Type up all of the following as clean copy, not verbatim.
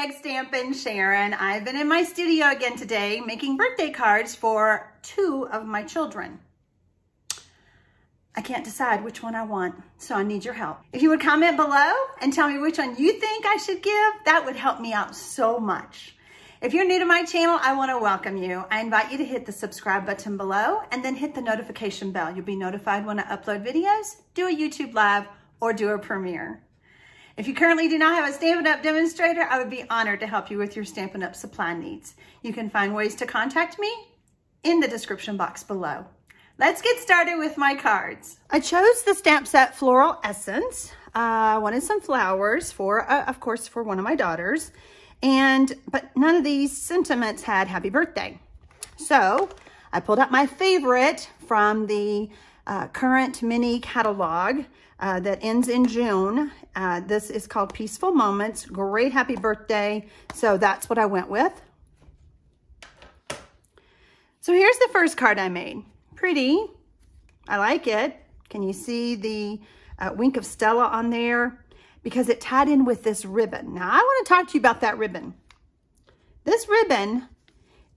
TxStampin, Sharon. I've been in my studio again today making birthday cards for 2 of my children. I can't decide which one I want, so I need your help. If you would comment below and tell me which one you think I should give, that would help me out so much. If you're new to my channel, I want to welcome you. I invite you to hit the subscribe button below and then hit the notification bell. You'll be notified when I upload videos, do a YouTube live, or do a premiere. If you currently do not have a Stampin' Up! Demonstrator, I would be honored to help you with your Stampin' Up! Supply needs. You can find ways to contact me in the description box below. Let's get started with my cards. I chose the stamp set Floral Essence. I wanted some flowers for, of course, for one of my daughters. But none of these sentiments had happy birthday. So I pulled out my favorite from the current mini catalog that ends in June. This is called Peaceful Moments. Great happy birthday. So that's what I went with. So here's the first card I made. Pretty. I like it. Can you see the wink of Stella on there? Because it tied in with this ribbon. Now I want to talk to you about that ribbon. This ribbon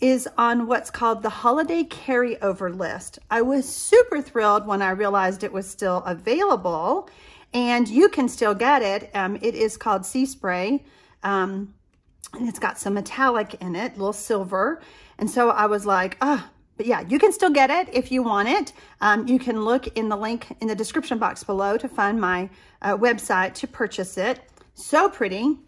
is on what's called the holiday carryover list. I was super thrilled when I realized it was still available, and you can still get it. It is called Sea Spray, and it's got some metallic in it, a little silver. And so I was like, oh, but yeah, you can still get it if you want it. You can look in the link in the description box below to find my website to purchase it. So pretty.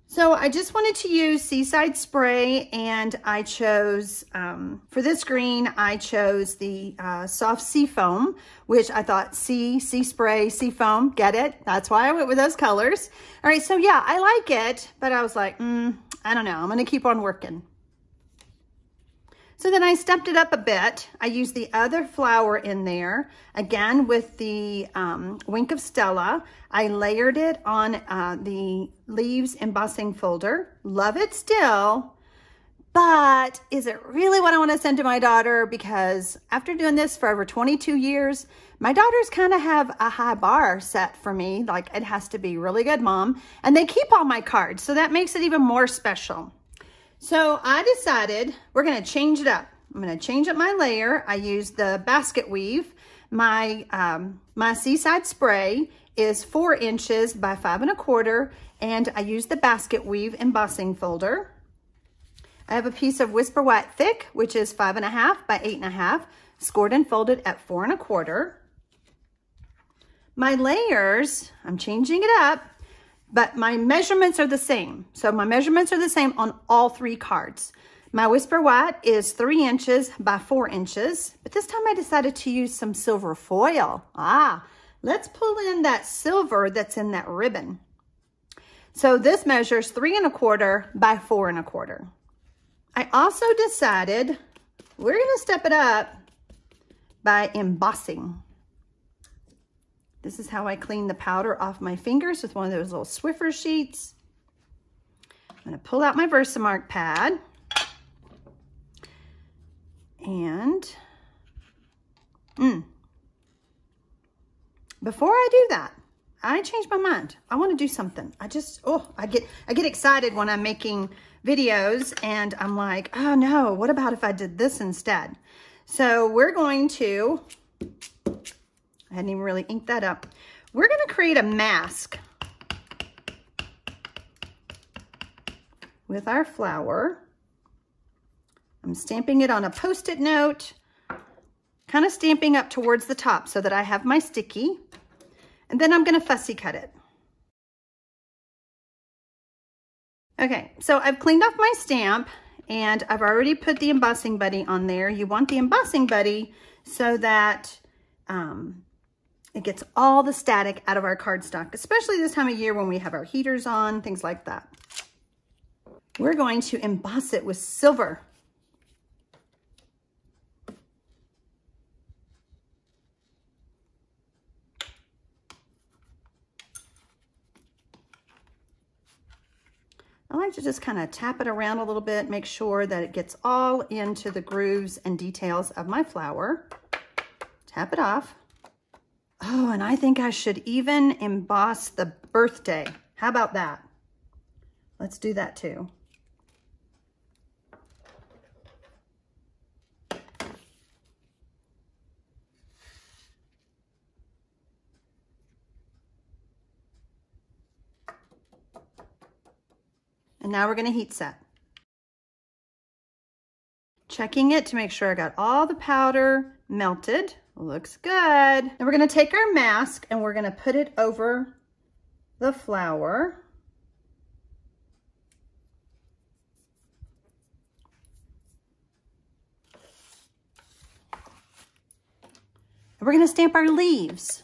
So I just wanted to use Seaside Spray, and I chose, for this green, I chose the soft sea foam, which I thought sea spray, sea foam, get it? That's why I went with those colors. All right, so yeah, I like it, but I was like, I don't know, I'm gonna keep on working. So then I stepped it up a bit. I used the other flower in there, again with the Wink of Stella. I layered it on the Leaves embossing folder. Love it still, but is it really what I want to send to my daughter? Because after doing this for over 22 years, my daughters kind of have a high bar set for me. Like, it has to be really good, Mom. And they keep all my cards, so that makes it even more special. So I decided we're going to change it up. I'm going to change up my layer. I used the basket weave. My Seaside Spray is 4 inches by 5 1/4, and I used the basket weave embossing folder. I have a piece of Whisper White Thick, which is 5 1/2 by 8 1/2, scored and folded at 4 1/4. My layers, I'm changing it up, but my measurements are the same. So my measurements are the same on all 3 cards. My Whisper White is 3 inches by 4 inches, but this time I decided to use some silver foil. Let's pull in that silver that's in that ribbon. So this measures 3 1/4 by 4 1/4. I also decided we're gonna step it up by embossing. This is how I clean the powder off my fingers, with one of those little Swiffer sheets. I'm going to pull out my Versamark pad. And before I do that, I changed my mind. I want to do something. I get excited when I'm making videos, and I'm like, oh no, what about if I did this instead? So we're going to, I hadn't even really inked that up. We're going to create a mask with our flower. I'm stamping it on a Post-it note, kind of stamping up towards the top so that I have my sticky. And then I'm going to fussy cut it. Okay, so I've cleaned off my stamp, and I've already put the embossing buddy on there. You want the embossing buddy so that it gets all the static out of our cardstock, especially this time of year when we have our heaters on, things like that. We're going to emboss it with silver. I like to just kind of tap it around a little bit, make sure that it gets all into the grooves and details of my flower. Tap it off. Oh, and I think I should even emboss the birthday. How about that? Let's do that too. And now we're going to heat set. Checking it to make sure I got all the powder melted. Looks good. And we're going to take our mask and we're going to put it over the flower. And we're going to stamp our leaves.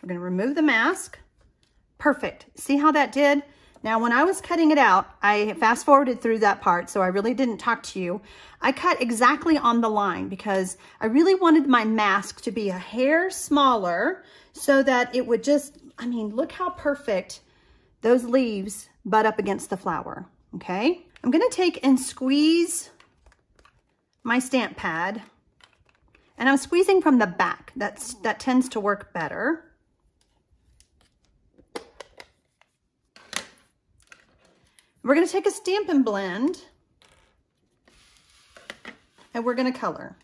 We're going to remove the mask. Perfect. See how that did? Now, when I was cutting it out, I fast forwarded through that part, so I really didn't talk to you. I cut exactly on the line because I really wanted my mask to be a hair smaller so that it would just, I mean, look how perfect those leaves butt up against the flower, okay? I'm going to take and squeeze my stamp pad, and I'm squeezing from the back. That tends to work better. We're going to take a Stampin' blend and we're going to color.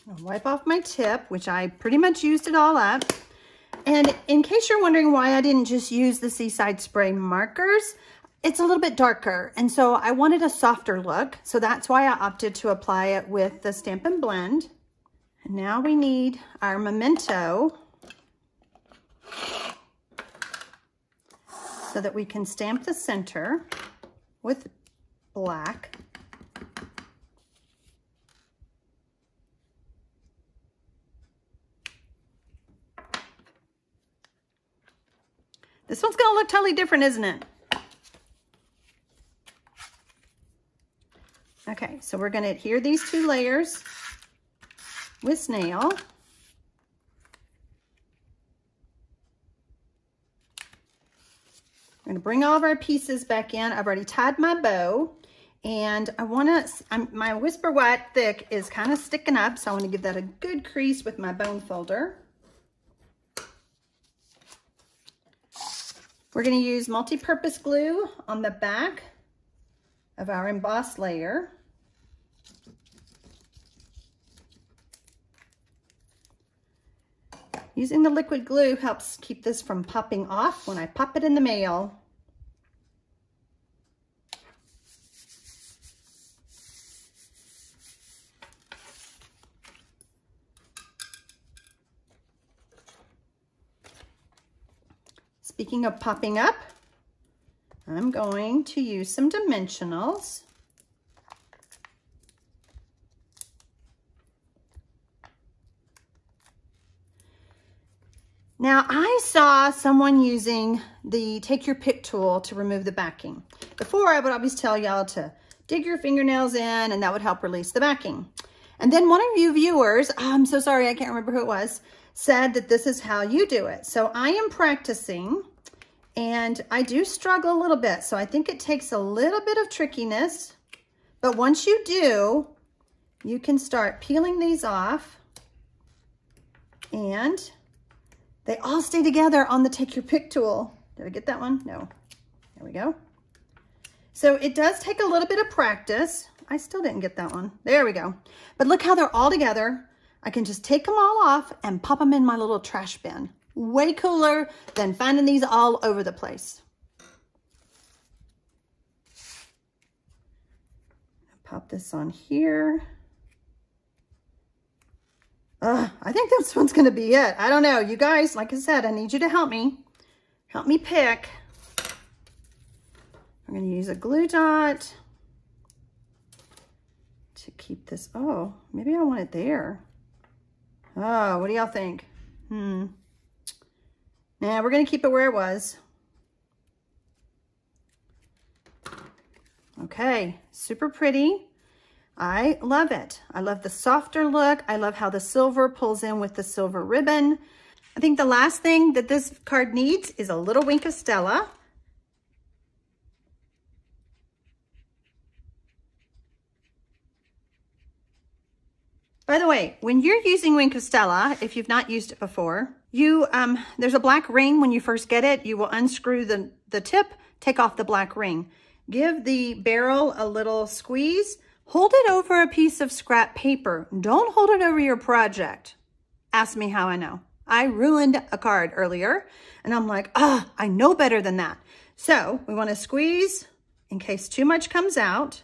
I'll wipe off my tip, which I pretty much used it all up. And in case you're wondering why I didn't just use the Seaside Spray markers, it's a little bit darker. And so I wanted a softer look. So that's why I opted to apply it with the Stampin' blend. And now we need our memento so that we can stamp the center with black. This one's going to look totally different, isn't it? Okay, so we're going to adhere these two layers with snail. I'm going to bring all of our pieces back in. I've already tied my bow, and I want to, my Whisper White Thick is kind of sticking up, so I want to give that a good crease with my bone folder. We're going to use multi-purpose glue on the back of our embossed layer. Using the liquid glue helps keep this from popping off when I pop it in the mail. Speaking of popping up, I'm going to use some dimensionals. Now, I saw someone using the Take Your Pick tool to remove the backing. Before, I would always tell y'all to dig your fingernails in, and that would help release the backing. And then one of you viewers, I'm so sorry, I can't remember who it was, said that this is how you do it. So I am practicing, and I do struggle a little bit. So I think it takes a little bit of trickiness, but once you do, you can start peeling these off, and they all stay together on the Take Your Pick tool. Did I get that one? No. There we go. So it does take a little bit of practice. I still didn't get that one. There we go. But look how they're all together. I can just take them all off and pop them in my little trash bin. Way cooler than finding these all over the place. Pop this on here. I think this one's going to be it. I don't know. You guys, like I said, I need you to help me. Help me pick. I'm going to use a glue dot to keep this. Oh, maybe I want it there. Oh, what do y'all think? Nah, we're going to keep it where it was. Okay, super pretty. I love it. I love the softer look. I love how the silver pulls in with the silver ribbon. I think the last thing that this card needs is a little wink of Stella. By the way, when you're using Wink of Stella, if you've not used it before, there's a black ring when you first get it. You will unscrew the tip, take off the black ring. Give the barrel a little squeeze. Hold it over a piece of scrap paper. Don't hold it over your project. Ask me how I know. I ruined a card earlier, and I'm like, I know better than that. So we want to squeeze in case too much comes out.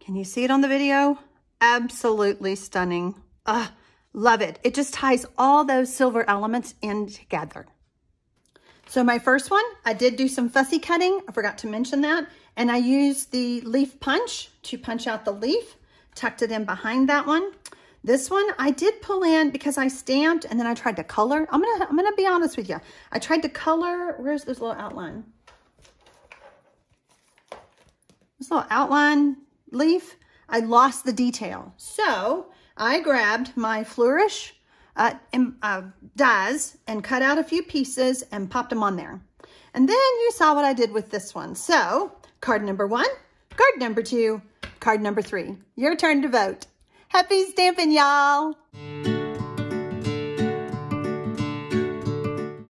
Can you see it on the video? Absolutely stunning. Love it. It just ties all those silver elements in together. So my first one, I did do some fussy cutting. I forgot to mention that. And I used the leaf punch to punch out the leaf, tucked it in behind that one. This one I did pull in because I stamped and then I tried to color. I'm gonna be honest with you. I tried to color, where's this little outline? This little outline leaf, I lost the detail. So I grabbed my flourish dies and cut out a few pieces and popped them on there. And then you saw what I did with this one. So card number 1, card number 2, card number 3. Your turn to vote. Happy stamping, y'all.